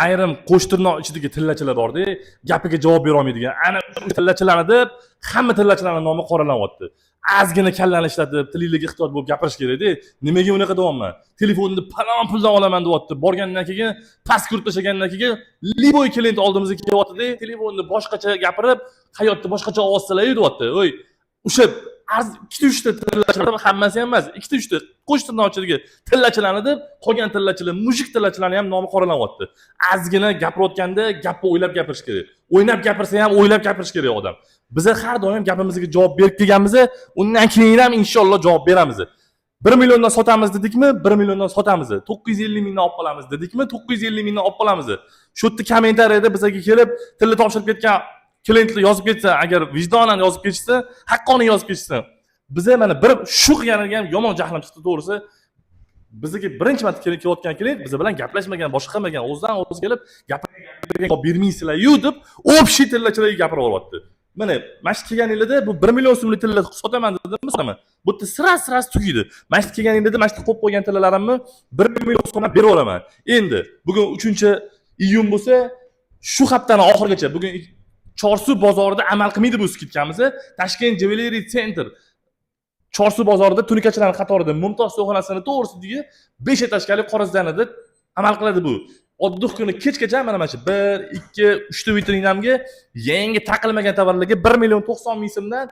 ayrim qo'shtirnoq ichidagi tillachilar borda, gapiga javob bera olmaydigan. Ana tillachilarni deb hamma tillachilarning nomi qoralanyapti. Ozgina kallani ishlatib, tilingizga ehtiyot bo'lib gapirish kerak-da. Nimaga unaqa deyapman? Telefonni palon puldan olaman deyapti. Borgandan keyin pasport tashlagandan keyin liboy klient oldimizga kelyapti-da, telefonni boshqacha gapirib, hayotda boshqacha ovoz so'laydi deyapti. O'y, o'sha ikkita uchta tillachilar hammasi ham emas, ikkita uchta qo'shtirnoqchiligi tillachilarni deb qolgan tillachilar, mushuk tillachilarni ham nomi qoralanyapti. Ozgina gapirayotganda gapni o'ylab gapirish kerak. O'ynab gapirsa ham o'ylab gapirish kerak odam. Biz har doim gapimizga javob berib kelganmiz, undan keyin ham inshaalloh javob beramiz. 1 milliondan sotamiz dedikmi? 1 milliondan sotamiz. 950 mingdan olib qolamiz dedikmi? 950 mingdan olib qolamiz. Shu yerda kommentariyada bizga kelib, tilla topshirib ketgan klientlar yozib ketsa, agar vijdonan yozib ketsa, haqqoniy yozib ketsa, biza mana bir shu qilganiga ham yomon jahlim chiqdi to'g'risi. Bizga birinchi marta kelayotgan klient biz bilan gaplashmagan, boshqa qilmagan, o'zidan o'zi kelib gapirgan bermaysizlar-yu deb, общий tillachilarga gapirib olyapti. Mana mashq kelganingizda bu 1 million so'mlik tilla sotaman dedimmi? Bu yerda sira tugaydi. Mashq kelganingizda mashq qo'yib qo'ygan tillalarimni 1 million so'mga berib olaman. Endi bugun 3-iyun bo'lsa, shu haftaning oxirigacha bugun Chorsu bozorida amal qilmaydi bu skidkamiz. Toshkent Jewelry Center Chorsu bozorida tunikachilar qatorida Mumtoz so'xonasining to'g'risidagi 5 etажkali qorazdonida amal qiladi bu. Oddiy kuni kechgacha mana shu 1, 2, 3 ta vitrinamga yangi taqilmagan tovarlarga 1 million 90 ming so'mdan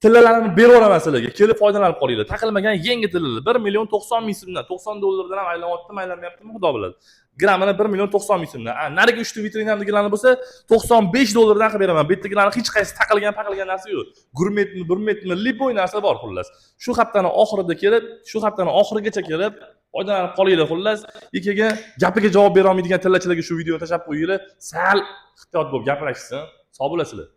tillalarni berib olaman sizlarga. Kelib foydalanib qolinglar. Taqilmagan yangi tillalar 1 million 90 ming so'mdan, 90 dollardan ham aylanyaptimi, aylanmayaptimi, Xudo biladi. Grammini 1 million 90 ming so'mdan. Narigi 3 ta vitrinamdagilarni bo'lsa 95 dollardan qilib beraman. Bu yerdagilarni hech qaysi taqilgan narsa yo'q. Gurmetmi, liboy narsa bor xullas. Shu haftaning oxirida kelib, shu haftaning oxirigacha kelib foydalanib qolinglar xullas. Ikkiga gapiga javob bera olmaydigan tillachilarga shu videoni tashlab qo'yinglar. Sal ehtiyot bo'lib gapirishsin. Sog' bo'lasizlar.